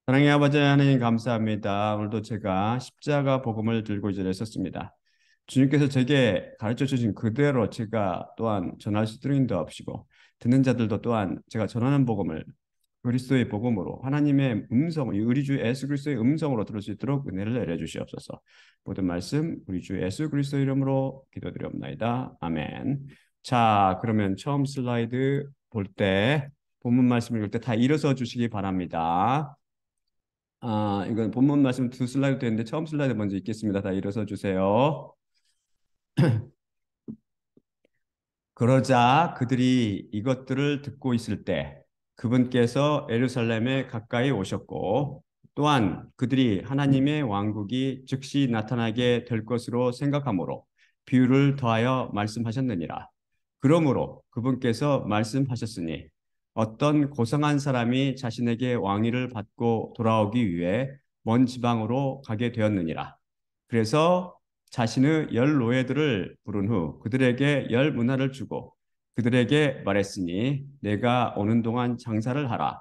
사랑의 아버지 하나님 감사합니다. 오늘도 제가 십자가 복음을 들고 이 자리에 섰습니다. 주님께서 제게 가르쳐 주신 그대로 제가 또한 전할 수 있도록 인도하시고 듣는 자들도 또한 제가 전하는 복음을 그리스도의 복음으로 하나님의 음성, 우리 주 예수 그리스도의 음성으로 들을 수 있도록 은혜를 내려 주시옵소서. 모든 말씀 우리 주 예수 그리스도 이름으로 기도드리옵나이다. 아멘. 자, 그러면 처음 슬라이드 볼 때 본문 말씀 읽을 때 다 일어서 주시기 바랍니다. 이건 본문 말씀 두 슬라이드 되는데 처음 슬라이드 먼저 읽겠습니다. 다 일어서 주세요. 그러자 그들이 이것들을 듣고 있을 때 그분께서 예루살렘에 가까이 오셨고 또한 그들이 하나님의 왕국이 즉시 나타나게 될 것으로 생각하므로 비유를 더하여 말씀하셨느니라. 그러므로 그분께서 말씀하셨으니 어떤 고상한 사람이 자신에게 왕위를 받고 돌아오기 위해 먼 지방으로 가게 되었느니라. 그래서 자신의 열 노예들을 부른 후 그들에게 열 문화를 주고 그들에게 말했으니 내가 오는 동안 장사를 하라.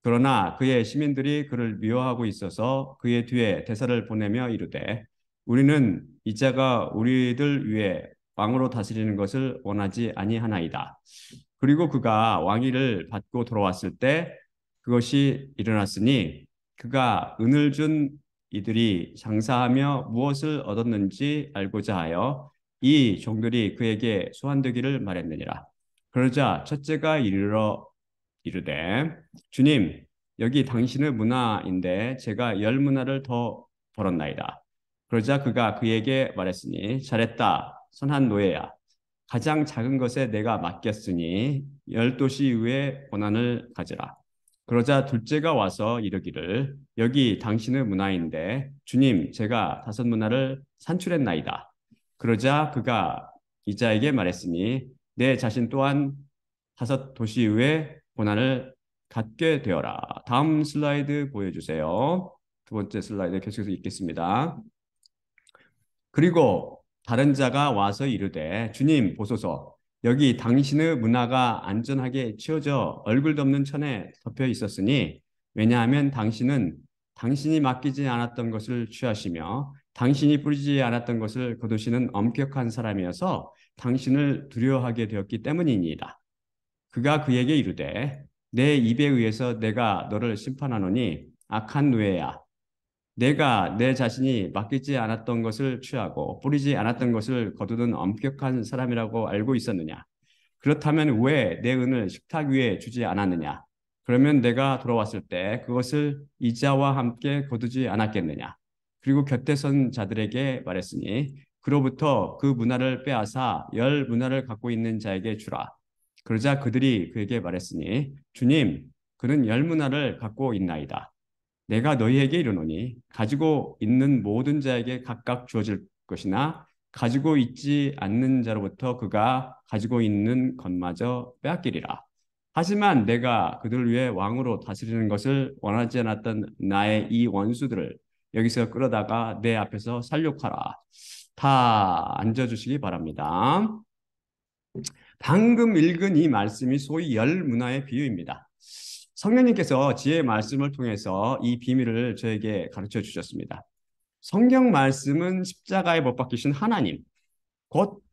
그러나 그의 시민들이 그를 미워하고 있어서 그의 뒤에 대사를 보내며 이르되 우리는 이자가 우리들 위에 왕으로 다스리는 것을 원하지 아니하나이다. 그리고 그가 왕위를 받고 돌아왔을 때 그것이 일어났으니 그가 은을 준 이들이 장사하며 무엇을 얻었는지 알고자 하여 이 종들이 그에게 소환되기를 말했느니라. 그러자 첫째가 이르되 주님 여기 당신의 문화인데 제가 열 문화를 더 벌었나이다. 그러자 그가 그에게 말했으니 잘했다 선한 노예야. 가장 작은 것에 내가 맡겼으니 열 도시 위에 고난을 가지라. 그러자 둘째가 와서 이르기를 여기 당신의 문화인데 주님 제가 다섯 문화를 산출했나이다. 그러자 그가 이자에게 말했으니 내 자신 또한 다섯 도시 위에 고난을 갖게 되어라. 다음 슬라이드 보여주세요. 두 번째 슬라이드 계속해서 읽겠습니다. 그리고 다른 자가 와서 이르되 주님 보소서 여기 당신의 문화가 안전하게 치워져 얼굴 덮는 천에 덮여 있었으니 왜냐하면 당신은 당신이 맡기지 않았던 것을 취하시며 당신이 뿌리지 않았던 것을 거두시는 엄격한 사람이어서 당신을 두려워하게 되었기 때문이니이다. 그가 그에게 이르되 내 입에 의해서 내가 너를 심판하노니 악한 누에야 내가 내 자신이 맡기지 않았던 것을 취하고 뿌리지 않았던 것을 거두는 엄격한 사람이라고 알고 있었느냐? 그렇다면 왜 내 은을 식탁 위에 주지 않았느냐? 그러면 내가 돌아왔을 때 그것을 이자와 함께 거두지 않았겠느냐? 그리고 곁에 선 자들에게 말했으니 그로부터 그 문화를 빼앗아 열 문화를 갖고 있는 자에게 주라. 그러자 그들이 그에게 말했으니 주님, 그는 열 문화를 갖고 있나이다. 내가 너희에게 이르노니 가지고 있는 모든 자에게 각각 주어질 것이나 가지고 있지 않는 자로부터 그가 가지고 있는 것마저 빼앗기리라. 하지만 내가 그들을 위해 왕으로 다스리는 것을 원하지 않았던 나의 이 원수들을 여기서 끌어다가 내 앞에서 살육하라. 다 앉아주시기 바랍니다. 방금 읽은 이 말씀이 소위 열 문화의 비유입니다. 성령님께서 지혜의 말씀을 통해서 이 비밀을 저에게 가르쳐 주셨습니다. 성경 말씀은 십자가에 못 박히신 하나님, 곧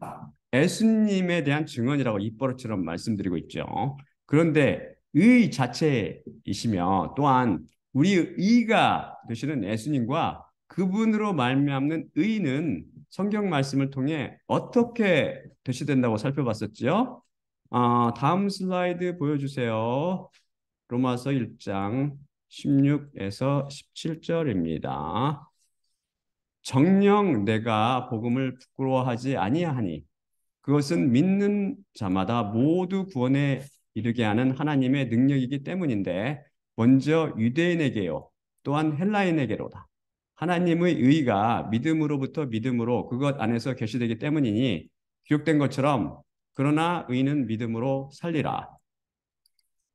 예수님에 대한 증언이라고 입버릇처럼 말씀드리고 있죠. 그런데 의 자체이시며 또한 우리의 의가 되시는 예수님과 그분으로 말미암는 의는 성경 말씀을 통해 어떻게 되시된다고 살펴봤었죠. 다음 슬라이드 보여주세요. 로마서 1장 16에서 17절입니다. 정녕 내가 복음을 부끄러워하지 아니하니 그것은 믿는 자마다 모두 구원에 이르게 하는 하나님의 능력이기 때문인데 먼저 유대인에게요 또한 헬라인에게로다. 하나님의 의가 믿음으로부터 믿음으로 그것 안에서 계시되기 때문이니 기록된 것처럼 그러나 의는 믿음으로 살리라.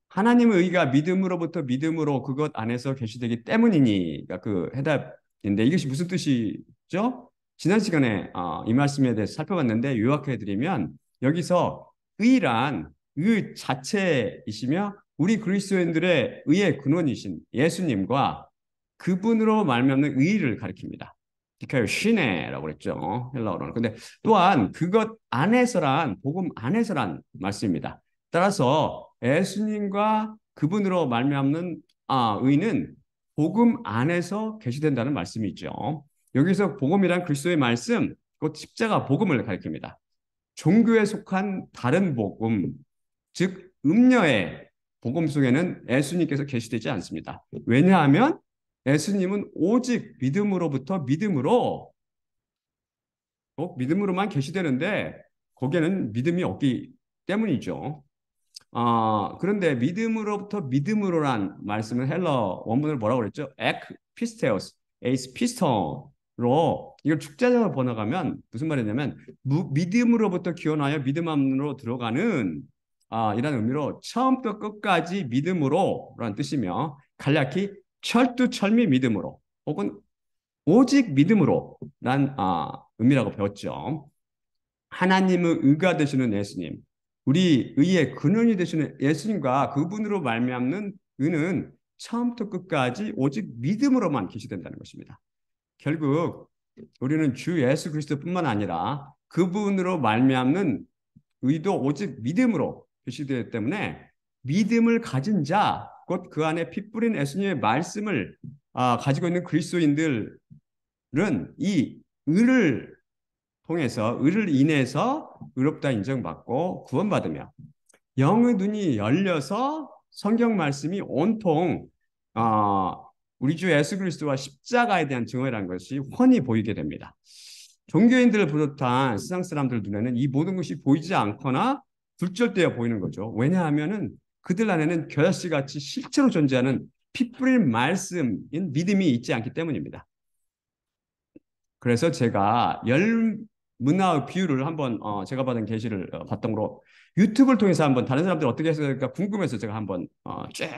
하나님의 의가 믿음으로부터 믿음으로 그것 안에서 계시되기 때문이니가 그 해답인데 이것이 무슨 뜻이죠? 지난 시간에 이 말씀에 대해서 살펴봤는데 요약해 드리면 여기서 의란 의 자체이시며 우리 그리스도인들의 의의 근원이신 예수님과 그분으로 말미암는 의의를 가리킵니다. 디카요 시네라고 그랬죠. 헬라어로는. 근데 또한 그것 안에서란 복음 안에서란 말씀입니다. 따라서 예수님과 그분으로 말미암는 의는 복음 안에서 계시된다는 말씀이 있죠. 여기서 복음이란 그리스도의 말씀, 곧 십자가 복음을 가리킵니다. 종교에 속한 다른 복음, 즉 음녀의 복음 속에는 예수님께서 계시되지 않습니다. 왜냐하면 예수님은 오직 믿음으로부터 믿음으로 꼭 믿음으로만 계시되는데 거기에는 믿음이 없기 때문이죠. 그런데 믿음으로부터 믿음으로란 말씀은 헬러 원문을 뭐라고 그랬죠? ek pisteos, eis piston으로 이걸 축자적으로 번역하면 무슨 말이냐면 믿음으로부터 기원하여 믿음 안으로 들어가는 이라는 의미로 처음부터 끝까지 믿음으로라는 뜻이며 간략히 철두철미 믿음으로 혹은 오직 믿음으로란 의미라고 배웠죠. 하나님의 의가 되시는 예수님, 우리 의의 근원이 되시는 예수님과 그분으로 말미암는 의는 처음부터 끝까지 오직 믿음으로만 계시된다는 것입니다. 결국 우리는 주 예수 그리스도뿐만 아니라 그분으로 말미암는 의도 오직 믿음으로 계시되기 때문에 믿음을 가진 자, 곧 그 안에 피 뿌린 예수님의 말씀을 가지고 있는 그리스도인들은 이 의를 통해서 의를 인해서 의롭다 인정받고 구원받으며 영의 눈이 열려서 성경 말씀이 온통 우리 주 예수 그리스도와 십자가에 대한 증언이라는 것이 훤히 보이게 됩니다. 종교인들을 비롯한 세상 사람들 눈에는 이 모든 것이 보이지 않거나 불절되어 보이는 거죠. 왜냐하면은 그들 안에는 겨자씨 같이 실제로 존재하는 피 뿌린 말씀인 믿음이 있지 않기 때문입니다. 그래서 제가 문화의 비유를 한번 제가 받은 계시를 봤던 거로 유튜브를 통해서 한번 다른 사람들이 어떻게 했을까 궁금해서 제가 한번 쭉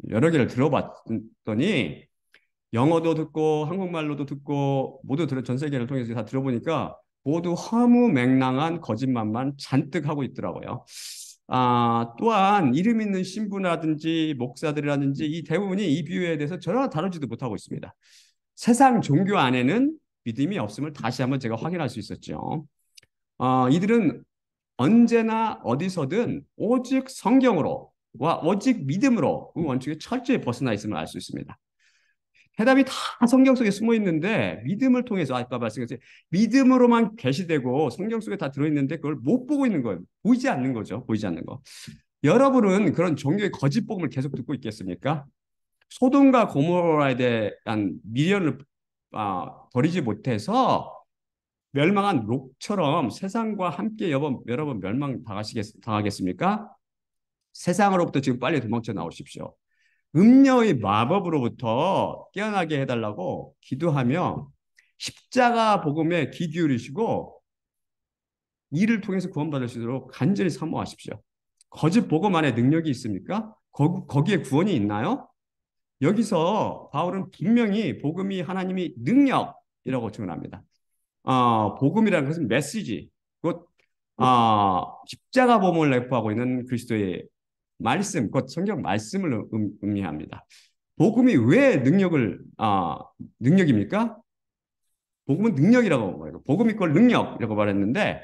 여러 개를 들어봤더니 영어도 듣고 한국말로도 듣고 모두 전 세계를 통해서 다 들어보니까 모두 허무맹랑한 거짓말만 잔뜩 하고 있더라고요. 또한 이름 있는 신부라든지 목사들이라든지 이 대부분이 이 비유에 대해서 전혀 다루지도 못하고 있습니다. 세상 종교 안에는 믿음이 없음을 다시 한번 제가 확인할 수 있었죠. 이들은 언제나 어디서든 오직 성경으로와 오직 믿음으로 그 원칙에 철저히 벗어나 있음을 알 수 있습니다. 해답이 다 성경 속에 숨어 있는데 믿음을 통해서 아까 말씀드렸듯이 믿음으로만 계시되고 성경 속에 다 들어있는데 그걸 못 보고 있는 거예요. 보이지 않는 거죠. 보이지 않는 거. 여러분은 그런 종교의 거짓 복음을 계속 듣고 있겠습니까? 소돔과 고모라에 대한 미련을 버리지 못해서 멸망한 롯처럼 세상과 함께 여러분 당하겠습니까? 세상으로부터 지금 빨리 도망쳐 나오십시오. 음녀의 마법으로부터 깨어나게 해달라고 기도하며 십자가 복음에 귀 기울이시고 이를 통해서 구원받을 수 있도록 간절히 사모하십시오. 거짓 복음 안에 능력이 있습니까? 거기에 구원이 있나요? 여기서 바울은 분명히 복음이 하나님이 능력이라고 증언합니다. 복음이라는 것은 메시지, 곧 십자가 복음을 내포하고 있는 그리스도의 말씀, 곧 성경 말씀을 의미합니다. 복음이 왜 능력입니까? 복음은 능력이라고 말해요. 복음이 꼴 능력이라고 말했는데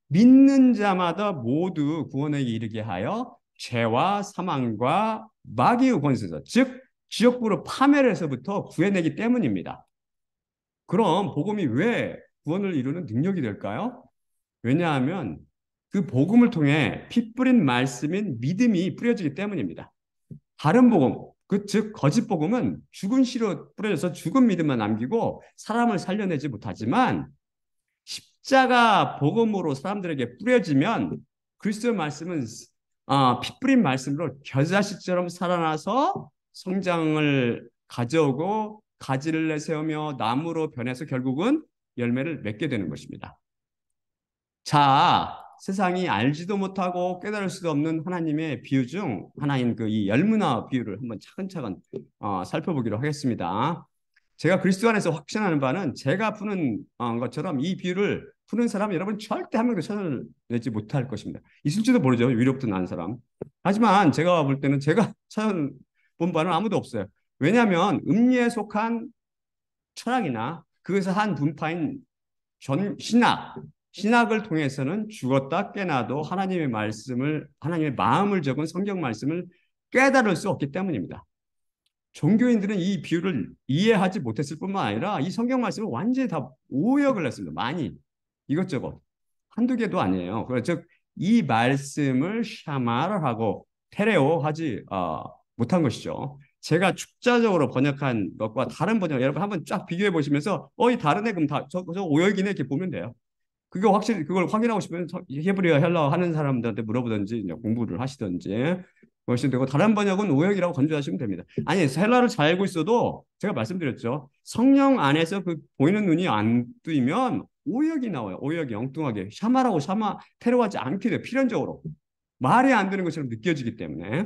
믿는 자마다 모두 구원에 이르게 하여 죄와 사망과 마귀의 권세에서 즉 지옥불로 파멸에서부터 구해내기 때문입니다. 그럼 복음이 왜 구원을 이루는 능력이 될까요? 왜냐하면 그 복음을 통해 피 뿌린 말씀인 믿음이 뿌려지기 때문입니다. 다른 복음, 즉 거짓 복음은 죽은 씨로 뿌려져서 죽은 믿음만 남기고 사람을 살려내지 못하지만 십자가 복음으로 사람들에게 뿌려지면 그리스도의 말씀은 피 뿌린 말씀으로 겨자씨처럼 살아나서 성장을 가져오고 가지를 내세우며 나무로 변해서 결국은 열매를 맺게 되는 것입니다. 자, 세상이 알지도 못하고 깨달을 수도 없는 하나님의 비유 중 하나인 이 열무나 비유를 한번 차근차근 살펴보기로 하겠습니다. 제가 그리스도 안에서 확신하는 바는 제가 푸는 것처럼 이 비유를 푸는 사람 여러분 절대 한 명도 찾아내지 못할 것입니다. 있을지도 모르죠. 위로부터 난 사람. 하지만 제가 볼 때는 제가 찾아본 바는 아무도 없어요. 왜냐하면 음리에 속한 철학이나 그것의 한 분파인 신학을 통해서는 죽었다 깨나도 하나님의 말씀을, 하나님의 마음을 적은 성경 말씀을 깨달을 수 없기 때문입니다. 종교인들은 이 비유를 이해하지 못했을 뿐만 아니라 이 성경 말씀을 완전히 다 오역을 했습니다. 많이. 이것저것. 한두 개도 아니에요. 즉, 이 말씀을 샤마라하고 테레오 하지 못한 것이죠. 제가 축자적으로 번역한 것과 다른 번역, 여러분 한번 쫙 비교해 보시면서, 이 다르네, 그럼 저 오역이네, 이렇게 보면 돼요. 그거 확실히, 그걸 확인하고 싶으면 히브리어, 헬라어 하는 사람들한테 물어보든지, 공부를 하시든지, 그것이 되고, 다른 번역은 오역이라고 건조하시면 됩니다. 아니, 헬라를 잘 알고 있어도, 제가 말씀드렸죠. 성령 안에서 그 보이는 눈이 안 뜨이면 오역이 나와요. 오역이 엉뚱하게. 테러하지 않게 돼요. 필연적으로. 말이 안 되는 것처럼 느껴지기 때문에.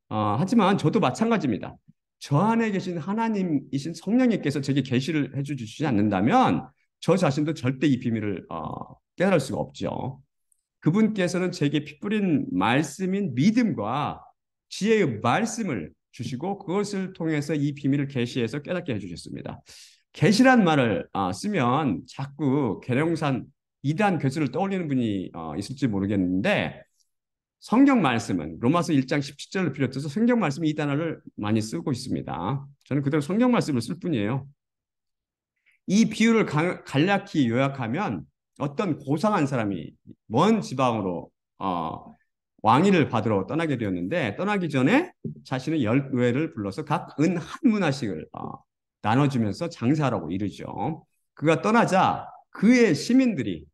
하지만 저도 마찬가지입니다. 저 안에 계신 하나님이신 성령님께서 제게 계시를 해주시지 않는다면 저 자신도 절대 이 비밀을 깨달을 수가 없죠. 그분께서는 제게 피 뿌린 말씀인 믿음과 지혜의 말씀을 주시고 그것을 통해서 이 비밀을 계시해서 깨닫게 해주셨습니다. 계시란 말을 쓰면 자꾸 계룡산 이단 괴수를 떠올리는 분이 있을지 모르겠는데 성경 말씀은 로마서 1장 17절을 비롯해서 성경 말씀이 이 단어를 많이 쓰고 있습니다. 저는 그대로 성경 말씀을 쓸 뿐이에요. 이 비유를 간략히 요약하면 어떤 고상한 사람이 먼 지방으로 왕위를 받으러 떠나게 되었는데 떠나기 전에 자신의 10노예를 불러서 각 은 한 문화씩을 나눠주면서 장사하라고 이르죠. 그가 떠나자 그의 시민들이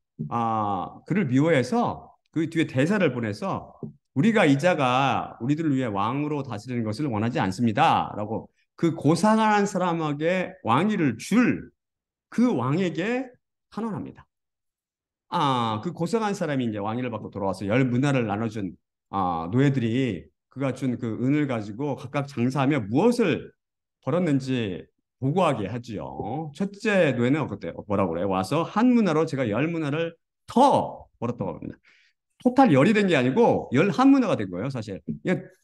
그를 미워해서 그 뒤에 대사를 보내서 우리가 이자가 우리들을 위해 왕으로 다스리는 것을 원하지 않습니다. 라고 그 고상한 사람에게 왕위를 줄 그 왕에게 탄원합니다. 그 고상한 사람이 이제 왕위를 받고 돌아와서 10문화를 나눠준 노예들이 그가 준 그 은을 가지고 각각 장사하며 무엇을 벌었는지 보고하게 하지요. 첫째 노예는 그때 뭐라고 그래요? 와서 한 문화로 제가 10문화를 더 벌었다고 합니다. 토탈 열이 된 게 아니고 11문화가 된 거예요, 사실.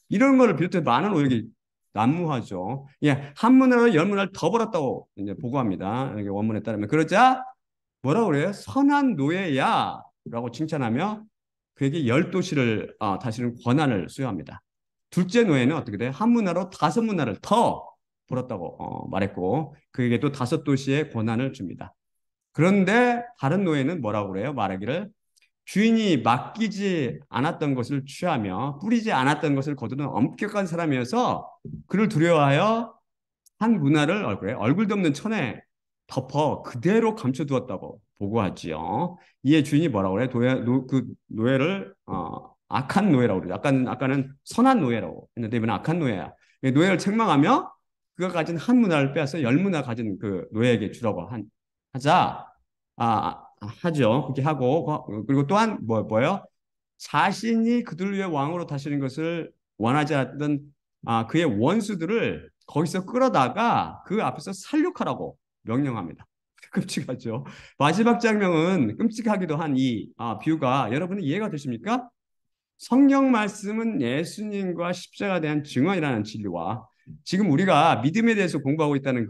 이런 거를 비롯해 많은 오역이 난무하죠. 한 문화로 10문화를 더 벌었다고 이제 보고합니다. 여기 원문에 따르면. 그러자 뭐라고 그래요? 선한 노예야 라고 칭찬하며 그에게 10도시를 다스리는 권한을 수여합니다. 둘째 노예는 어떻게 돼요? 한 문화로 5문화를 더 벌었다고 말했고 그에게 또 5도시의 권한을 줍니다. 그런데 다른 노예는 뭐라고 그래요? 말하기를 주인이 맡기지 않았던 것을 취하며 뿌리지 않았던 것을 거두는 엄격한 사람이어서 그를 두려워하여 한 문화를 얼굴 덮는 천에 덮어 그대로 감춰두었다고 보고하지요. 이에 주인이 뭐라고 그래? 그 노예를 악한 노예라고 그러죠. 아까는 선한 노예라고 했는데 이번엔 악한 노예야. 노예를 책망하며 그가 가진 한 문화를 빼앗아 10문화 가진 그 노예에게 주라고 하자 하죠. 그렇게 하고 그리고 또한 뭐예요? 자신이 그들 위해 왕으로 다스리는 것을 원하지 않던 그의 원수들을 거기서 끌어다가 그 앞에서 살육하라고 명령합니다. 끔찍하죠. 마지막 장면은 끔찍하기도 한 이 비유가 여러분은 이해가 되십니까? 성경 말씀은 예수님과 십자가에 대한 증언이라는 진리와 지금 우리가 믿음에 대해서 공부하고 있다는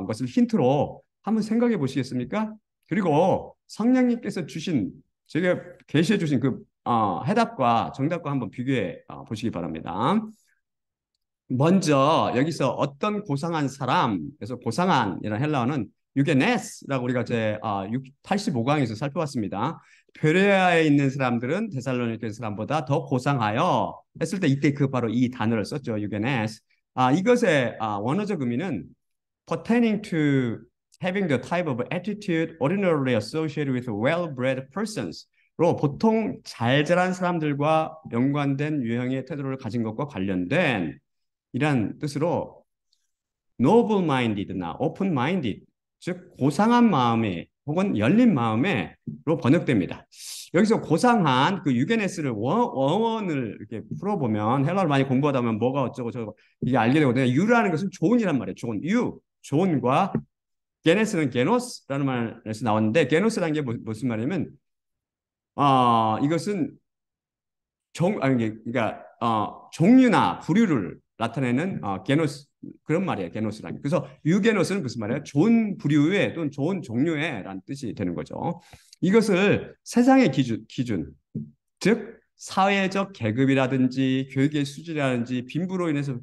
것을 힌트로 한번 생각해 보시겠습니까? 그리고 성령님께서 주신 제가 계시해 주신 해답과 정답과 한번 비교해 보시기 바랍니다. 먼저 여기서 어떤 고상한 사람, 그래서 고상한이라는 헬라어는 유게네스라고 우리가 85강에서 살펴봤습니다. 베레아에 있는 사람들은 데살로니가 사람보다 더 고상하여 했을 때 이때 바로 이 단어를 썼죠. 유게네스. 이것의 원어적 의미는 pertaining to having the type of attitude ordinarily associated with well-bred persons로 보통 잘 자란 사람들과 연관된 유형의 태도를 가진 것과 관련된 이란 뜻으로 noble-minded나 open-minded, 즉 고상한 마음에 혹은 열린 마음에로 번역됩니다. 여기서 고상한 그 유게네스를 원어를 이렇게 풀어보면 헬라어를 많이 공부하다 보면 뭐가 어쩌고 저쩌고 이게 알게 되거든요. 유라는 것은 좋은이란 말이에요. 좋은, 좋은과 게네스는 게노스라는 말에서 나왔는데 게노스라는 게 무슨 말이냐면 이것은 그러니까 종류나 부류를 나타내는 게노스 그런 말이에요. 게노스라는 게. 그래서 유게노스는 무슨 말이에요? 좋은 부류의 또는 좋은 종류의라는 뜻이 되는 거죠. 이것을 세상의 기준, 즉 사회적 계급이라든지 교육의 수준이라든지 빈부로 인해서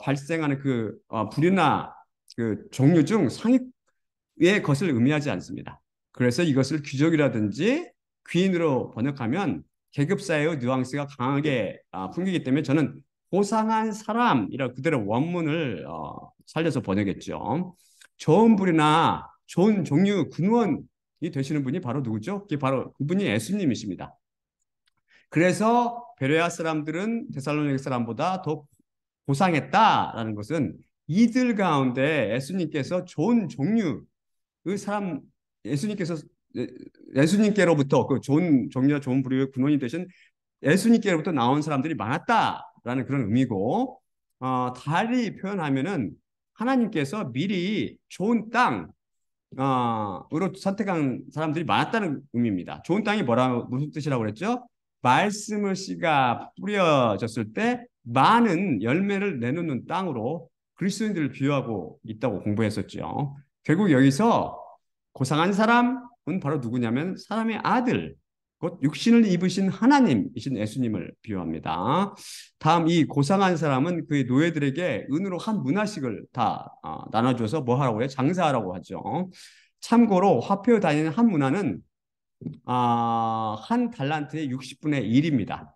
발생하는 그 부류나 그 종류 중 상위의 것을 의미하지 않습니다. 그래서 이것을 귀족이라든지 귀인으로 번역하면 계급사회의 뉘앙스가 강하게 풍기기 때문에 저는 고상한 사람이라 그대로 원문을 살려서 번역했죠. 좋은 부류나 좋은 종류 근원이 되시는 분이 바로 누구죠? 그게 바로 그분이 예수님이십니다. 그래서 베레아 사람들은 데살로니가 사람보다 더 고상했다라는 것은 이들 가운데 예수님께서 좋은 종류의 사람, 예수님께서 예수님께로부터 그 좋은 종류와 좋은 부류의 근원이 되신 예수님께로부터 나온 사람들이 많았다라는 그런 의미고, 달리 표현하면은 하나님께서 미리 좋은 땅으로 선택한 사람들이 많았다는 의미입니다. 좋은 땅이 무슨 뜻이라고 그랬죠? 말씀을 씨가 뿌려졌을 때 많은 열매를 내놓는 땅으로 그리스도인들을 비유하고 있다고 공부했었죠. 결국 여기서 고상한 사람은 바로 누구냐면 사람의 아들, 곧 육신을 입으신 하나님이신 예수님을 비유합니다. 다음 이 고상한 사람은 그의 노예들에게 은으로 한 문화씩을 다 나눠줘서 뭐 하라고 해요? 장사하라고 하죠. 참고로 화폐로 다니는 한 문화는 한 달란트의 60분의 1입니다.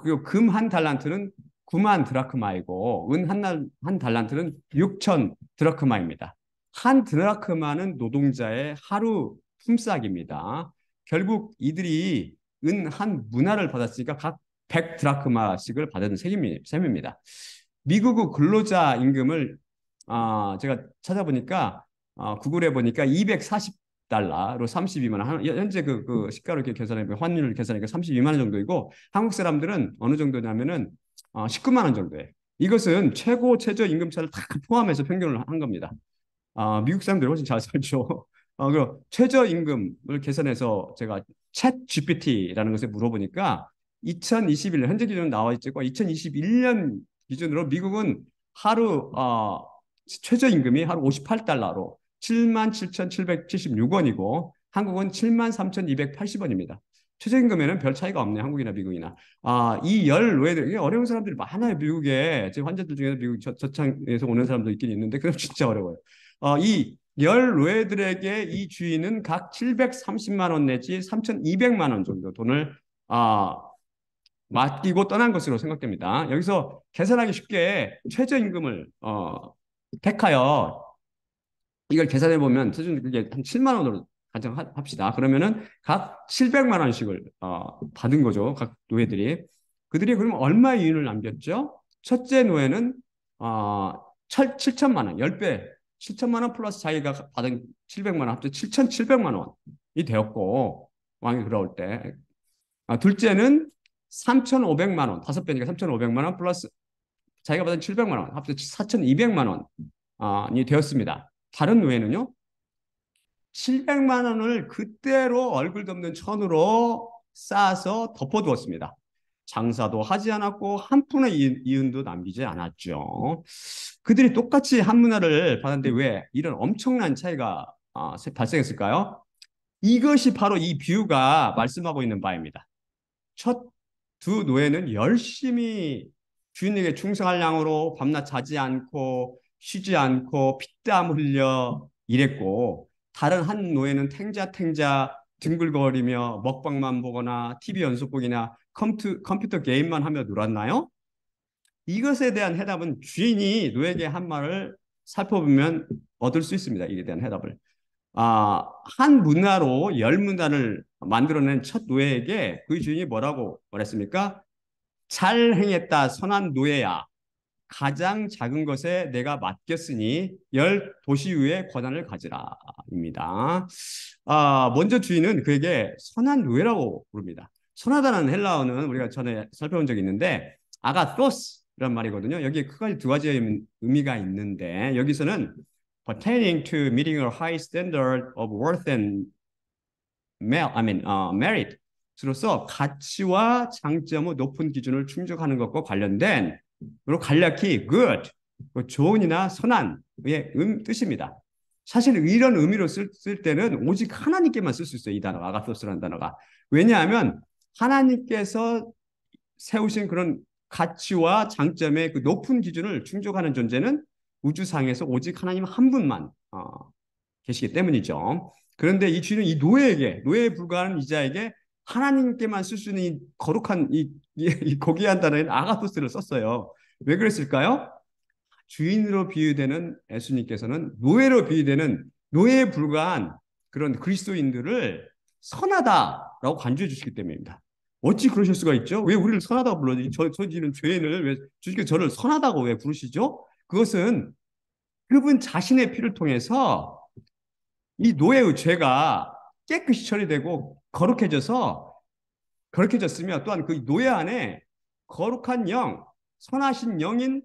그리고 금 한 달란트는 9만 드라크마이고 은 한 달란트는 6천 드라크마입니다. 한 드라크마는 노동자의 하루 품삯입니다. 결국 이들이 은 한 문화를 받았으니까 각 100 드라크마씩을 받은 셈입니다. 미국의 근로자 임금을 제가 찾아보니까 구글에 보니까 240달러로 32만 원. 현재 그 시가로 이렇게 계산해 환율을 계산하니까 32만 원 정도이고 한국 사람들은 어느 정도냐면은 19만 원 정도예요. 이것은 최고 최저 임금차를 다 포함해서 평균을 한 겁니다. 미국 사람들이 훨씬 잘 살죠. 그 최저임금을 계산해서 제가 챗 GPT라는 것에 물어보니까 2021년 현재 기준으로 나와 있고 2021년 기준으로 미국은 하루 최저임금이 하루 58달러로 77,776원이고 한국은 73,280원입니다. 최저임금에는 별 차이가 없네요. 한국이나 미국이나. 이 열 노예들, 이게 어려운 사람들이 많아요. 미국에. 지금 환자들 중에서 미국 저창에서 오는 사람도 있긴 있는데, 그럼 진짜 어려워요. 이 열 노예들에게 이 주인은 각 730만 원 내지 3,200만 원 정도 돈을 맡기고 떠난 것으로 생각됩니다. 여기서 계산하기 쉽게 최저임금을 택하여 이걸 계산해 보면 최저임금 그게 한 7만 원으로 가정합시다. 그러면은 각 700만 원씩을 받은 거죠. 각 노예들이. 그들이 그러면 얼마의 이윤을 남겼죠? 첫째 노예는 7천만 원, 10배 7천만 원 플러스 자기가 받은 700만 원 합쳐 7,700만 원이 되었고 왕이 돌아올 때 둘째는 3,500만 원, 5배니까 3,500만 원 플러스 자기가 받은 700만 원 합쳐 4,200만 원이 되었습니다. 다른 노예는요 700만 원을 그대로 얼굴 덮는 천으로 쌓아서 덮어두었습니다. 장사도 하지 않았고 한 푼의 이윤도 남기지 않았죠. 그들이 똑같이 한 문화를 받았는데 왜 이런 엄청난 차이가 발생했을까요? 이것이 바로 이 비유가 말씀하고 있는 바입니다. 첫 두 노예는 열심히 주인에게 충성할 양으로 밤낮 자지 않고 쉬지 않고 피땀 흘려 일했고 다른 한 노예는 탱자탱자 뒹굴거리며 먹방만 보거나 TV 연속극이나 컴퓨터 게임만 하며 놀았나요? 이것에 대한 해답은 주인이 노예에게 한 말을 살펴보면 얻을 수 있습니다. 이에 대한 해답을. 한 문화로 열 문화를 만들어낸 첫 노예에게 그 주인이 뭐라고 말했습니까? 잘 행했다 선한 노예야. 가장 작은 것에 내가 맡겼으니 열 도시 위에 권한을 가지라입니다. 먼저 주인은 그에게 선한 노예라고 부릅니다. 선하다는 헬라어는 우리가 전에 살펴본 적이 있는데 아가토스란 말이거든요. 여기에 크게 두 가지의 의미가 있는데 여기서는 pertaining to meeting a high standard of worth and merit으로서 가치와 장점의 높은 기준을 충족하는 것과 관련된 그리고 간략히 good, 좋은이나 선한의 뜻입니다. 사실 이런 의미로 쓸 때는 오직 하나님께만 쓸 수 있어요. 이 단어 아가토스라는 단어가. 왜냐하면 하나님께서 세우신 그런 가치와 장점의 그 높은 기준을 충족하는 존재는 우주상에서 오직 하나님 한 분만 계시기 때문이죠. 그런데 이 주인은 이 노예에 불과한 이자에게 하나님께만 쓸 수 있는 이 거룩한 이 고귀한 단어인 아가토스를 썼어요. 왜 그랬을까요? 주인으로 비유되는 예수님께서는 노예로 비유되는 노예에 불과한 그런 그리스도인들을 선하다라고 간주해 주시기 때문입니다. 어찌 그러실 수가 있죠? 왜 우리를 선하다고 불러지? 저지는 죄인을 왜 주님께서 저를 선하다고 왜 부르시죠? 그것은 그분 자신의 피를 통해서 이 노예의 죄가 깨끗이 처리되고 거룩해졌으며 또한 그 노예 안에 거룩한 영, 선하신 영인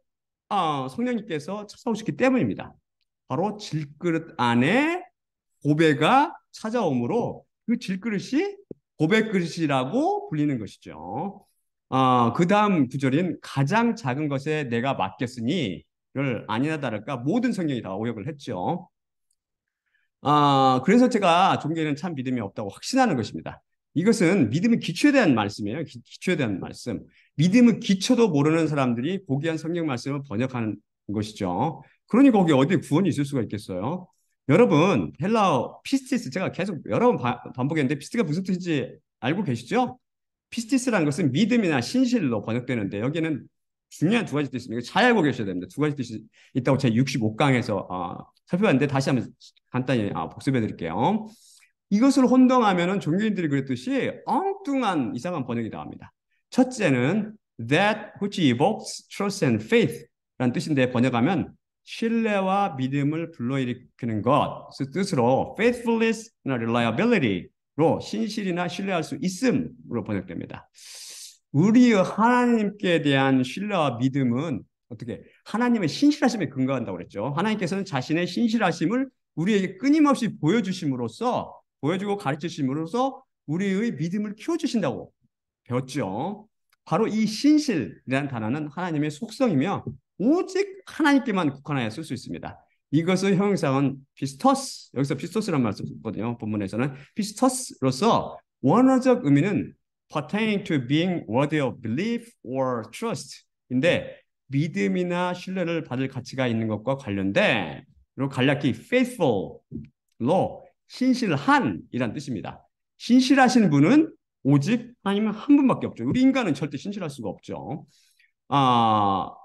성령님께서 찾아오셨기 때문입니다. 바로 질그릇 안에 보배가 찾아오므로 그 질그릇이 보배그릇이라고 불리는 것이죠. 그 다음 구절인 가장 작은 것에 내가 맡겼으니를 아니나 다를까 모든 성경이 다 오역을 했죠. 그래서 제가 종교에는 참 믿음이 없다고 확신하는 것입니다. 이것은 믿음의 기초에 대한 말씀이에요. 기초에 대한 말씀. 믿음의 기초도 모르는 사람들이 고귀한 성경 말씀을 번역하는 것이죠. 그러니 거기 어디에 구원이 있을 수가 있겠어요? 여러분, 헬라어 피스티스 제가 계속 여러 번 반복했는데 피스티가 무슨 뜻인지 알고 계시죠? 피스티스라는 것은 믿음이나 신실로 번역되는데 여기는 중요한 두 가지 뜻이 있습니다. 잘 알고 계셔야 됩니다. 두 가지 뜻이 있다고 제가 65강에서 살펴봤는데 다시 한번 간단히 복습해 드릴게요. 이것을 혼동하면 종교인들이 그랬듯이 엉뚱한 이상한 번역이 나옵니다. 첫째는 that which evokes trust and faith 라는 뜻인데 번역하면 신뢰와 믿음을 불러일으키는 것의 뜻으로 faithfulness and reliability로 신실이나 신뢰할 수 있음으로 번역됩니다. 우리의 하나님께 대한 신뢰와 믿음은 어떻게 하나님의 신실하심에 근거한다고 그랬죠. 하나님께서는 자신의 신실하심을 우리에게 끊임없이 보여주고 가르치심으로써 우리의 믿음을 키워주신다고 배웠죠. 바로 이 신실이라는 단어는 하나님의 속성이며 오직 하나님께만 국한하여 쓸 수 있습니다. 이것의 형용사는 피스토스, 여기서 피스토스라는 말을 썼거든요. 본문에서는 피스토스로서 원어적 의미는 pertaining to being worthy of belief or trust인데 믿음이나 신뢰를 받을 가치가 있는 것과 관련된 그리고 간략히 faithful로 신실한이란 뜻입니다. 신실하신 분은 오직 하나님 한 분밖에 없죠. 우리 인간은 절대 신실할 수가 없죠.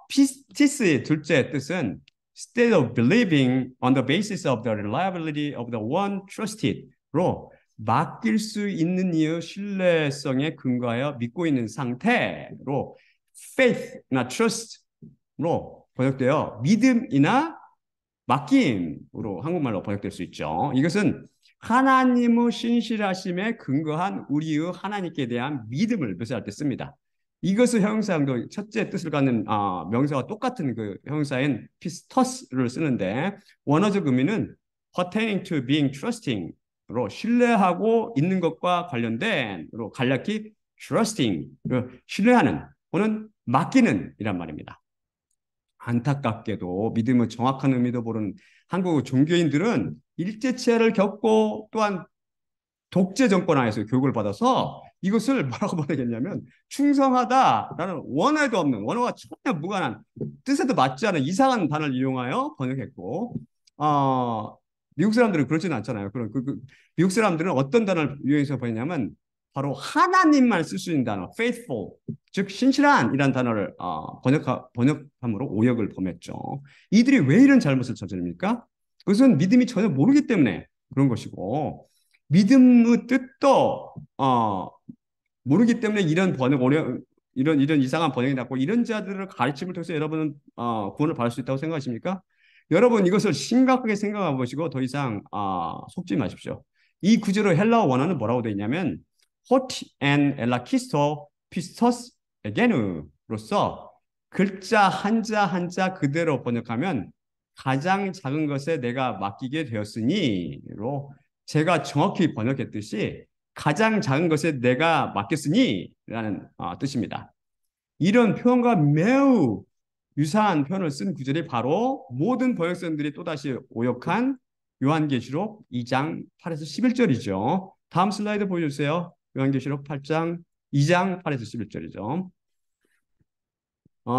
피스티스의 둘째 뜻은 state of believing on the basis of the reliability of the one trusted로 맡길 수 있는 이의 신뢰성에 근거하여 믿고 있는 상태로 faith나 trust로 번역되어 믿음이나 맡김으로 한국말로 번역될 수 있죠. 이것은 하나님의 신실하심에 근거한 우리의 하나님께 대한 믿음을 묘사할 때 씁니다. 이것을 형용사도 첫째 뜻을 갖는 명사와 똑같은 그 형용사인 피스터스를 쓰는데 원어적 의미는 pertaining to being trusting으로 신뢰하고 있는 것과 관련된으로 간략히 trusting, 신뢰하는 또는 맡기는 이란 말입니다. 안타깝게도 믿음의 정확한 의미도 모르는 한국 종교인들은 일제치하를 겪고 또한 독재 정권 하에서 교육을 받아서 이것을 뭐라고 번역했냐면 충성하다라는 원어에도 없는 원어와 전혀 무관한 뜻에도 맞지 않은 이상한 단어를 이용하여 번역했고 미국 사람들은 그렇지는 않잖아요. 미국 사람들은 어떤 단어를 이용해서 번역냐면 바로 하나님만 쓸 수 있는 단어 faithful 즉 신실한이라는 단어를 번역함으로 오역을 범했죠. 이들이 왜 이런 잘못을 저지릅니까? 그것은 믿음이 전혀 모르기 때문에 그런 것이고 믿음의 뜻도 모르기 때문에 이런 이런 이상한 번역이 났고 이런 자들을 가르침을 통해서 여러분은 구원을 받을 수 있다고 생각하십니까? 여러분 이것을 심각하게 생각해 보시고 더 이상 속지 마십시오. 이 구절의 헬라어 원어는 뭐라고 되어 있냐면 hot and elakisto pistos egenu로서 글자 한자 한자 그대로 번역하면 가장 작은 것에 내가 맡기게 되었으니로 제가 정확히 번역했듯이 가장 작은 것에 내가 맡겼으니라는 뜻입니다. 이런 표현과 매우 유사한 표현을 쓴 구절이 바로 모든 번역선들이 또다시 오역한 요한계시록 2장 8에서 11절이죠. 다음 슬라이드 보여주세요. 요한계시록 8장 2장 8에서 11절이죠.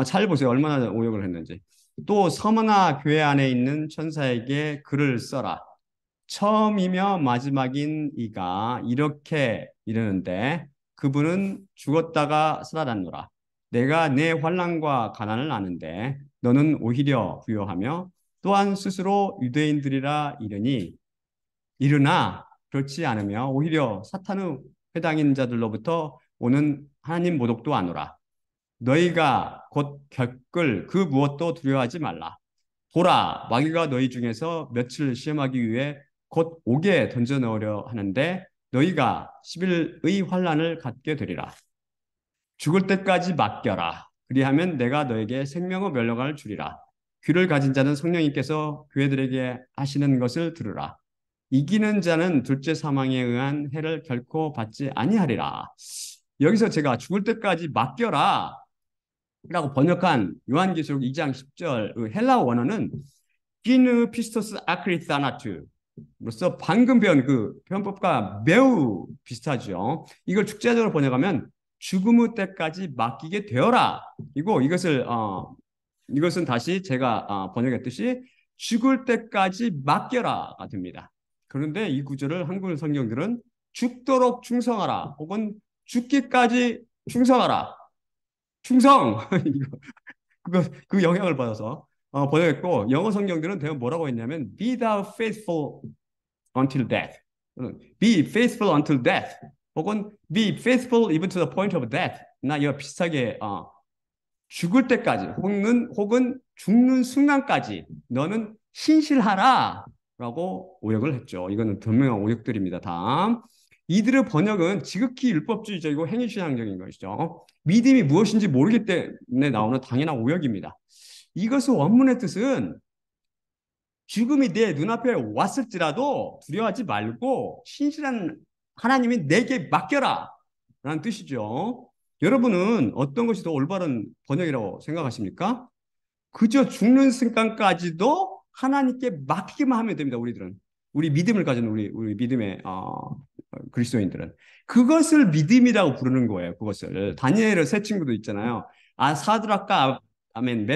잘 보세요. 얼마나 오역을 했는지. 또 서머나 교회 안에 있는 천사에게 글을 써라. 처음이며 마지막인 이가 이렇게 이르는데 그분은 죽었다가 살아났노라. 내가 내 환난과 가난을 아는데 너는 오히려 부요하며 또한 스스로 유대인들이라 이르니 이르나 그렇지 않으며 오히려 사탄의 회당인 자들로부터 오는 하나님 모독도 아노라. 너희가 곧 겪을 그 무엇도 두려워하지 말라. 보라, 마귀가 너희 중에서 며칠 시험하기 위해 곧 옥에 던져 넣으려 하는데 너희가 10일의 환난을 갖게 되리라. 죽을 때까지 맡겨라. 그리하면 내가 너에게 생명의 멸류관을 주리라. 귀를 가진 자는 성령님께서 교회들에게 하시는 것을 들으라. 이기는 자는 둘째 사망에 의한 해를 결코 받지 아니하리라. 여기서 제가 죽을 때까지 맡겨라 라고 번역한 요한계시록 2장 10절 헬라어 원어는 기누 피스토스 아크리타나투로서 방금 배운 그 표현법과 매우 비슷하죠. 이걸 축자적으로 번역하면 죽음의 때까지 맡기게 되어라. 이것은 다시 제가 번역했듯이 죽을 때까지 맡겨라가 됩니다. 그런데 이 구절을 한글 성경들은 죽도록 충성하라 혹은 죽기까지 충성하라. 충성 그 영향을 받아서 번역했고 영어 성경들은 대부분 뭐라고 했냐면 be thou faithful until death, be faithful until death, 혹은 be faithful even to the point of death. 나 이거 비슷하게 죽을 때까지 혹은 죽는 순간까지 너는 신실하라라고 오역을 했죠. 이거는 분명한 오역들입니다. 다음 이들의 번역은 지극히 율법주의적이고 행위신앙적인 것이죠. 믿음이 무엇인지 모르기 때문에 나오는 당연한 오역입니다. 이것의 원문의 뜻은 죽음이 내 눈앞에 왔을지라도 두려워하지 말고 신실한 하나님이 내게 맡겨라 라는 뜻이죠. 여러분은 어떤 것이 더 올바른 번역이라고 생각하십니까? 그저 죽는 순간까지도 하나님께 맡기기만 하면 됩니다. 우리 믿음을 가진 우리 믿음의 그리스도인들은 그것을 믿음이라고 부르는 거예요. 그것을 다니엘의 세 친구도 있잖아요. 사드락과 아멘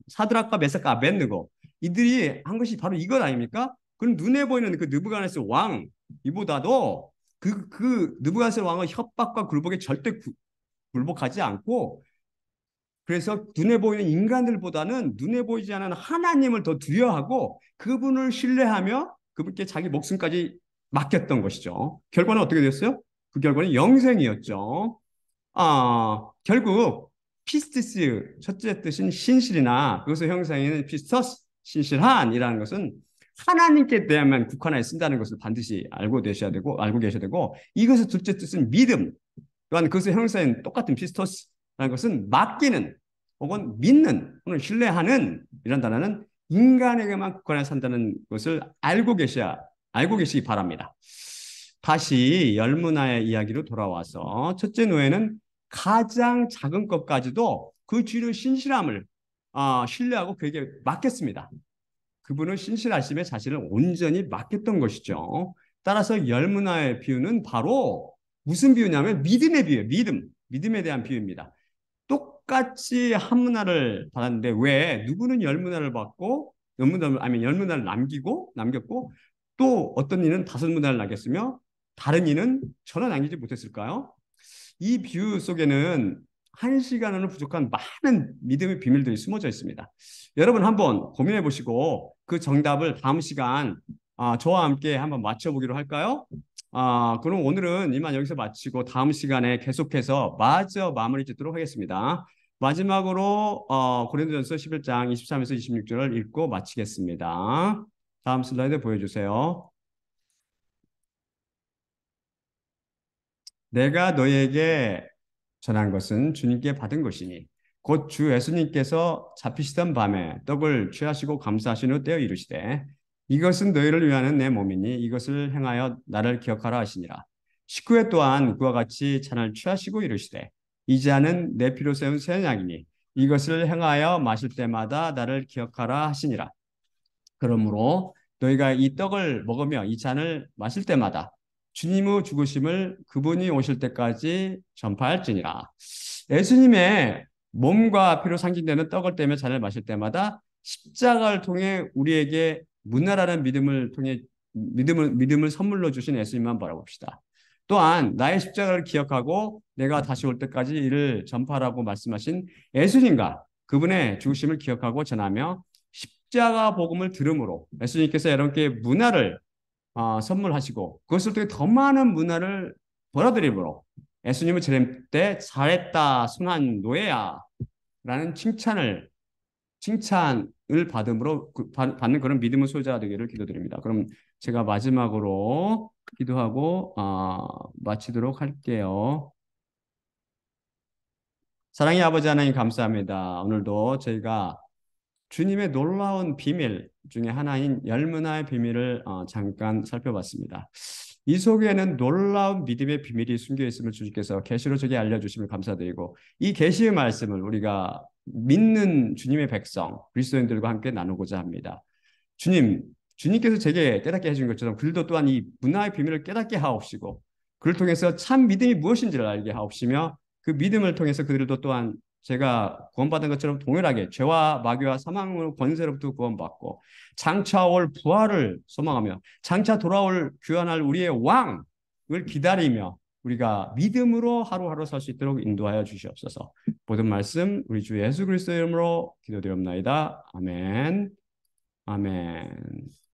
사드락과 메삭과 아벤느고 이들이 한 것이 바로 이것 아닙니까? 그럼 눈에 보이는 그 느부갓네살 왕 이보다도 그 느부갓네살 왕의 협박과 굴복에 절대 굴복하지 않고 그래서 눈에 보이는 인간들보다는 눈에 보이지 않는 하나님을 더 두려워하고 그분을 신뢰하며 그분께 자기 목숨까지 맡겼던 것이죠. 결과는 어떻게 됐어요? 그 결과는 영생이었죠. 결국 피스티스 첫째 뜻인 신실이나 그것의 형상인 피스터스 신실한이라는 것은 하나님께 대한만 국한하여 쓴다는 것을 반드시 알고 계셔야 되고 이것의 둘째 뜻은 믿음 또한 그것의 형상인 똑같은 피스토스라는 것은 맡기는 혹은 믿는 혹은 신뢰하는 이런 단어는 인간에게만 국한해 산다는 것을 알고 계시기 바랍니다. 다시 열문화의 이야기로 돌아와서 첫째 노예는 가장 작은 것까지도 그 주인의 신실함을 신뢰하고 그에게 맡겼습니다. 그분은 신실하심에 자신을 온전히 맡겼던 것이죠. 따라서 열문화의 비유는 바로 무슨 비유냐면 믿음의 비유예요. 믿음에 대한 비유입니다. 똑같이 한 문화를 받았는데 왜 누구는 열 문화를 받고 열 문화를 남겼고 또 어떤 이는 다섯 문화를 남겼으며 다른 이는 전혀 남기지 못했을까요? 이 비유 속에는 한 시간은 부족한 많은 믿음의 비밀들이 숨어져 있습니다. 여러분 한번 고민해 보시고 그 정답을 다음 시간 저와 함께 한번 맞춰보기로 할까요? 그럼 오늘은 이만 여기서 마치고 다음 시간에 계속해서 마저 마무리 짓도록 하겠습니다. 마지막으로 고린도전서 11장 23에서 26절을 읽고 마치겠습니다. 다음 슬라이드 보여주세요. 내가 너에게 전한 것은 주님께 받은 것이니 곧 주 예수님께서 잡히시던 밤에 떡을 취하시고 감사하신 후 떼어 이르시되 이것은 너희를 위하는 내 몸이니 이것을 행하여 나를 기억하라 하시니라. 식후에 또한 그와 같이 잔을 취하시고 이르시되 이 잔은 내 피로 세운 새 언약이니 이것을 행하여 마실 때마다 나를 기억하라 하시니라. 그러므로 너희가 이 떡을 먹으며 이 잔을 마실 때마다 주님의 죽으심을 그분이 오실 때까지 전파할지니라. 예수님의 몸과 피로 상징되는 떡을 떼며 잔을 마실 때마다 십자가를 통해 우리에게 문화라는 믿음을 통해 믿음을 선물로 주신 예수님만 바라봅시다. 또한 나의 십자가를 기억하고 내가 다시 올 때까지 이를 전파하라고 말씀하신 예수님과 그분의 죽으심을 기억하고 전하며 십자가 복음을 들음으로 예수님께서 여러분께 문화를 선물하시고 그것을 통해 더 많은 문화를 벌어들임으로 예수님은 재림 때 잘했다 순한 노예야 라는 칭찬을 받음으로 받는 그런 믿음의 소유자가 되기를 기도드립니다. 그럼 제가 마지막으로 기도하고 마치도록 할게요. 사랑의 아버지 하나님 감사합니다. 오늘도 저희가 주님의 놀라운 비밀 중에 하나인 열문화의 비밀을 잠깐 살펴봤습니다. 이 속에는 놀라운 믿음의 비밀이 숨겨 있음을 주님께서 계시로 저에게 알려주심을 감사드리고 이 계시의 말씀을 우리가 믿는 주님의 백성 그리스도인들과 함께 나누고자 합니다. 주님께서 제게 깨닫게 해준 것처럼 그들도 또한 이 문화의 비밀을 깨닫게 하옵시고 그를 통해서 참 믿음이 무엇인지를 알게 하옵시며 그 믿음을 통해서 그들도 또한 제가 구원받은 것처럼 동일하게 죄와 마귀와 사망의 권세로부터 구원받고 장차 올 부활을 소망하며 장차 돌아올 귀환할 우리의 왕을 기다리며 우리가 믿음으로 하루하루 살 수 있도록 인도하여 주시옵소서. 모든 말씀 우리 주 예수 그리스도의 이름으로 기도드립니다. 아멘. 아멘.